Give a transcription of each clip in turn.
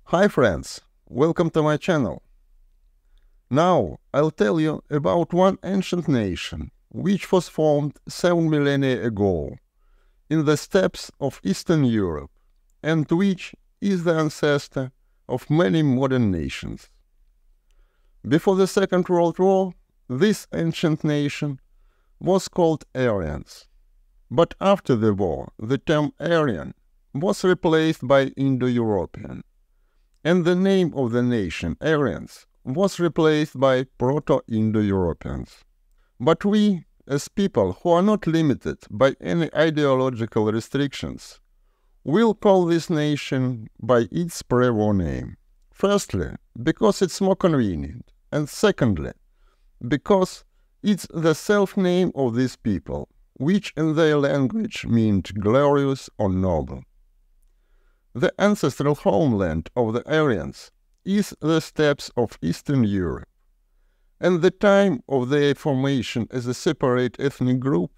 Hi friends, welcome to my channel. Now I'll tell you about one ancient nation which was formed 7 millennia ago in the steppes of Eastern Europe and which is the ancestor of many modern nations. Before the Second World War, this ancient nation was called Aryans, but after the war the term Aryan was replaced by Indo-European, and the name of the nation, Aryans, was replaced by Proto-Indo-Europeans. But we, as people who are not limited by any ideological restrictions, will call this nation by its pre-war name. Firstly, because it's more convenient, and secondly, because it's the self-name of these people, which in their language meant glorious or noble. The ancestral homeland of the Aryans is the steppes of Eastern Europe, and the time of their formation as a separate ethnic group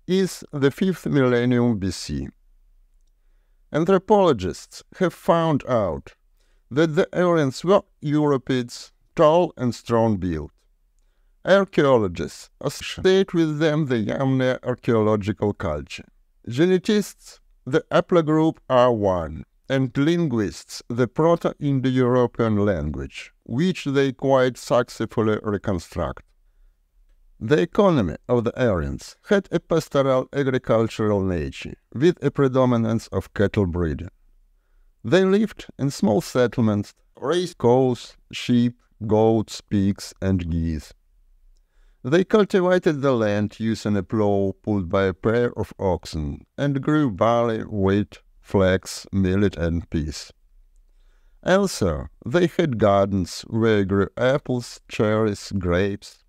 is the 5th millennium BC. Anthropologists have found out that the Aryans were Europeans, tall and strong-built. Archaeologists associate with them the Yamna archaeological culture. Geneticists the haplogroup R1, and linguists the Proto-Indo-European language, which they quite successfully reconstruct. The economy of the Aryans had a pastoral agricultural nature, with a predominance of cattle breeding. They lived in small settlements, raised cows, sheep, goats, pigs, and geese. They cultivated the land using a plough pulled by a pair of oxen, and grew barley, wheat, flax, millet, and peas. Also, they had gardens where grew apples, cherries, grapes,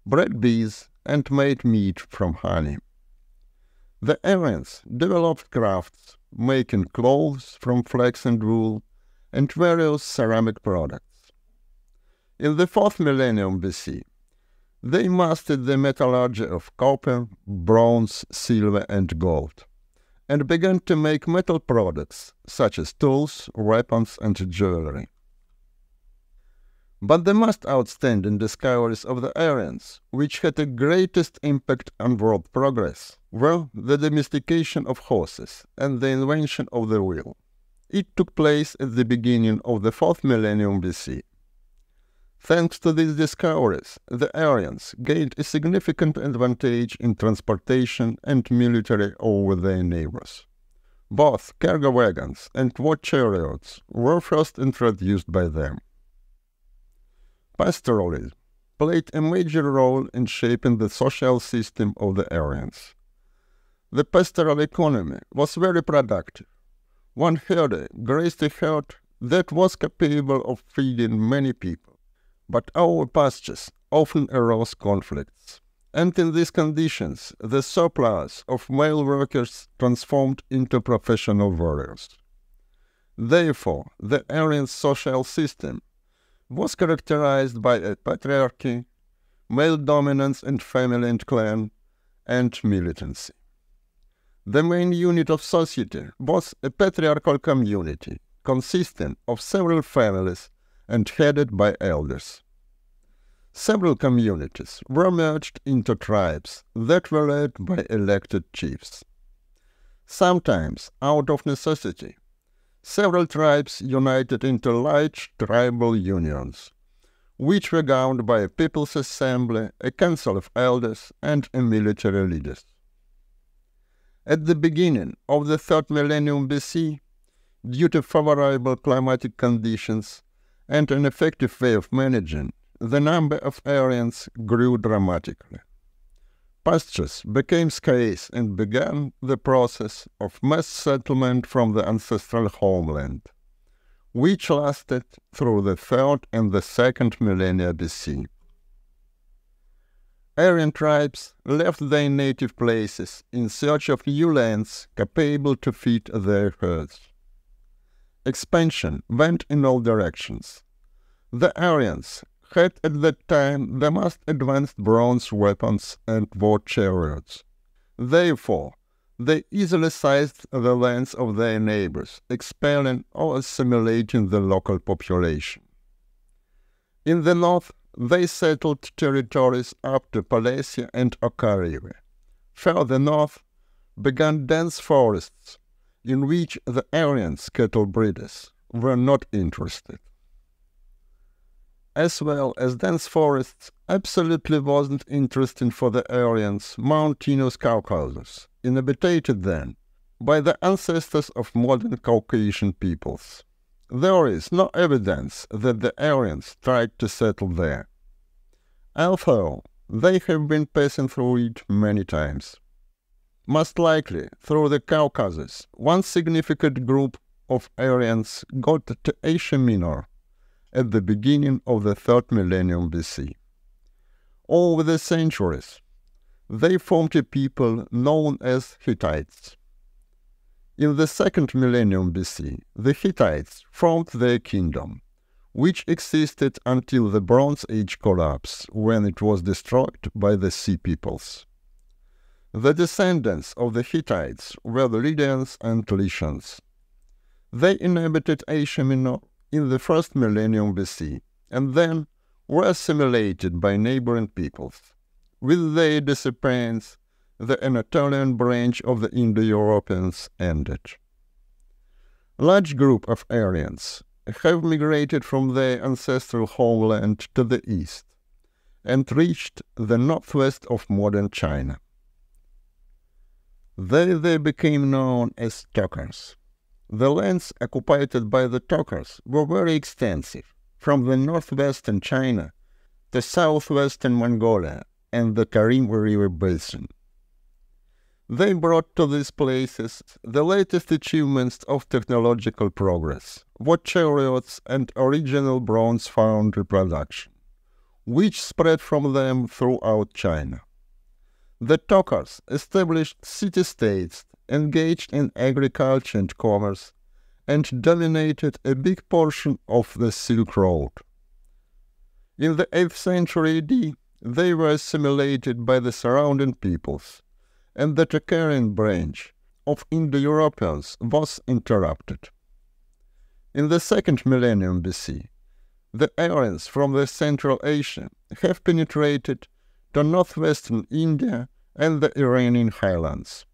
bred bees, and made meat from honey. The Aryans developed crafts, making clothes from flax and wool, and various ceramic products. In the 4th millennium BC, they mastered the metallurgy of copper, bronze, silver, and gold, and began to make metal products such as tools, weapons, and jewelry. But the most outstanding discoveries of the Aryans, which had the greatest impact on world progress, were the domestication of horses and the invention of the wheel. It took place at the beginning of the 4th millennium BC. Thanks to these discoveries, the Aryans gained a significant advantage in transportation and military over their neighbors. Both cargo wagons and war chariots were first introduced by them. Pastoralism played a major role in shaping the social system of the Aryans. The pastoral economy was very productive. One herder grazed a herd that was capable of feeding many people. But over pastures often arose conflicts, and in these conditions the surplus of male workers transformed into professional warriors. Therefore, the Aryan social system was characterized by a patriarchy, male dominance in family and clan, and militancy. The main unit of society was a patriarchal community consisting of several families and headed by elders. Several communities were merged into tribes that were led by elected chiefs. Sometimes, out of necessity, several tribes united into large tribal unions, which were governed by a people's assembly, a council of elders, and a military leaders. At the beginning of the 3rd millennium BC, due to favorable climatic conditions and an effective way of managing, the number of Aryans grew dramatically. Pastures became scarce and began the process of mass settlement from the ancestral homeland, which lasted through the 3rd and the 2nd millennia BC. Aryan tribes left their native places in search of new lands capable to feed their herds. Expansion went in all directions. The Aryans had at that time the most advanced bronze weapons and war chariots. Therefore, They easily seized the lands of their neighbors, expelling or assimilating the local population. In the north, they settled territories up to Polessia and Oka River. Further north began dense forests, in which the Aryans cattle breeders were not interested. As well as dense forests, absolutely wasn't interesting for the Aryans mountainous Caucasus, inhabited then by the ancestors of modern Caucasian peoples. There is no evidence that the Aryans tried to settle there, although they have been passing through it many times. Most likely, through the Caucasus, one significant group of Aryans got to Asia Minor at the beginning of the 3rd millennium BC. Over the centuries, they formed a people known as Hittites. In the 2nd millennium BC, the Hittites formed their kingdom, which existed until the Bronze Age collapse, when it was destroyed by the Sea Peoples. The descendants of the Hittites were the Lydians and Lycians. They inhabited Asia Minor in the 1st millennium BC, and then were assimilated by neighboring peoples. With their disappearance, the Anatolian branch of the Indo-Europeans ended. Large group of Aryans have migrated from their ancestral homeland to the east and reached the northwest of modern China. There they became known as Tokars. The lands occupied by the Tokars were very extensive, from the northwestern China to southwestern Mongolia and the Tarim River basin. They brought to these places the latest achievements of technological progress, war chariots and original bronze foundry production, which spread from them throughout China. The Tokars established city-states, engaged in agriculture and commerce, and dominated a big portion of the Silk Road. In the 8th century AD, they were assimilated by the surrounding peoples, and the Tocharian branch of Indo-Europeans was interrupted. In the 2nd millennium BC, the Aryans from the Central Asia have penetrated to northwestern India and the Iranian highlands,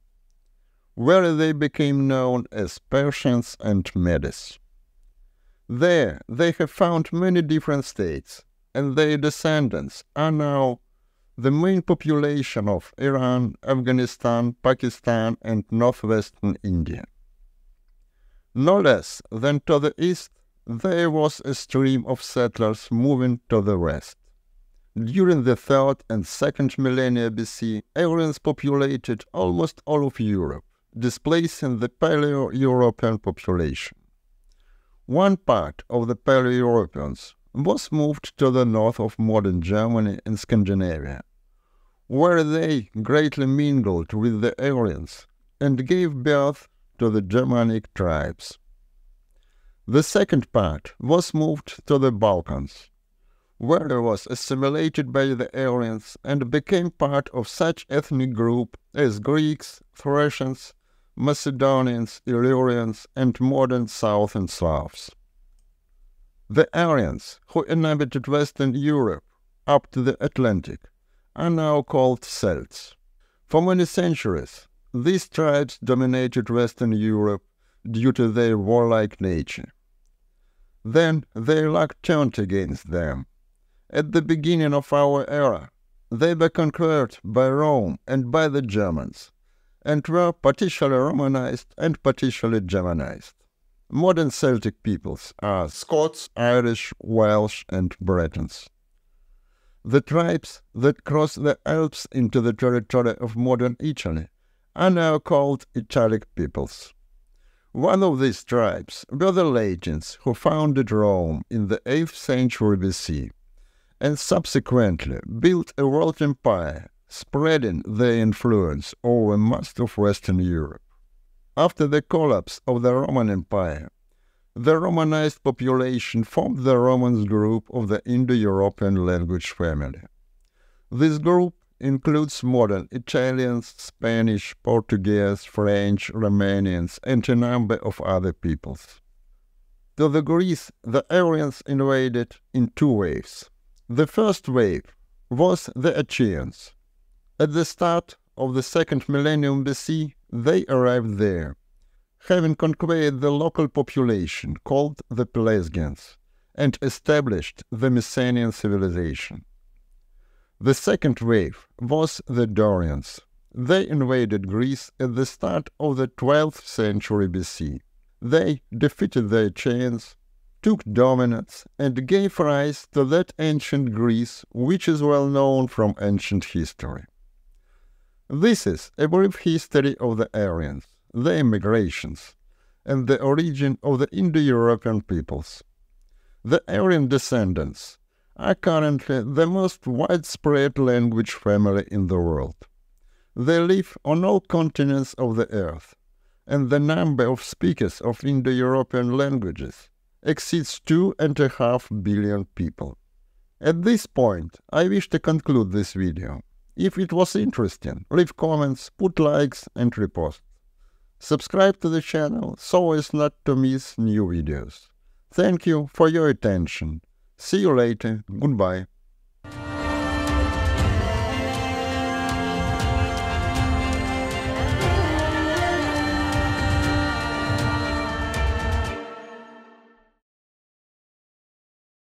where they became known as Persians and Medes. There they have found many different states, and their descendants are now the main population of Iran, Afghanistan, Pakistan, and northwestern India. No less than to the east, there was a stream of settlers moving to the west. During the 3rd and 2nd millennia BC, Aryans populated almost all of Europe, displacing the Paleo-European population. One part of the Paleo-Europeans was moved to the north of modern Germany and Scandinavia, where they greatly mingled with the Aryans and gave birth to the Germanic tribes. The second part was moved to the Balkans, where it was assimilated by the Aryans and became part of such ethnic group as Greeks, Thracians, Macedonians, Illyrians, and modern Southern Slavs. The Aryans, who inhabited Western Europe up to the Atlantic, are now called Celts. For many centuries, these tribes dominated Western Europe due to their warlike nature. Then their luck turned against them. At the beginning of our era, they were conquered by Rome and by the Germans, and were partially Romanized and partially Germanized. Modern Celtic peoples are Scots, Irish, Welsh, and Bretons. The tribes that crossed the Alps into the territory of modern Italy are now called Italic peoples. One of these tribes were the Latins, who founded Rome in the 8th century BC, and subsequently built a world empire, spreading their influence over most of Western Europe. After the collapse of the Roman Empire, the Romanized population formed the Romance group of the Indo-European language family. This group includes modern Italians, Spanish, Portuguese, French, Romanians, and a number of other peoples. To the Greece, the Aryans invaded in two waves. The first wave was the Aryans. At the start of the second millennium BC, they arrived there, having conquered the local population called the Pelasgians, and established the Mycenaean civilization. The second wave was the Dorians. They invaded Greece at the start of the 12th century BC. They defeated the Achaeans, took dominance, and gave rise to that ancient Greece which is well known from ancient history. This is a brief history of the Aryans, their migrations, and the origin of the Indo-European peoples. The Aryan descendants are currently the most widespread language family in the world. They live on all continents of the earth, and the number of speakers of Indo-European languages exceeds 2.5 billion people. At this point, I wish to conclude this video. If it was interesting, leave comments, put likes and repost. Subscribe to the channel so as not to miss new videos. Thank you for your attention. See you later. Goodbye.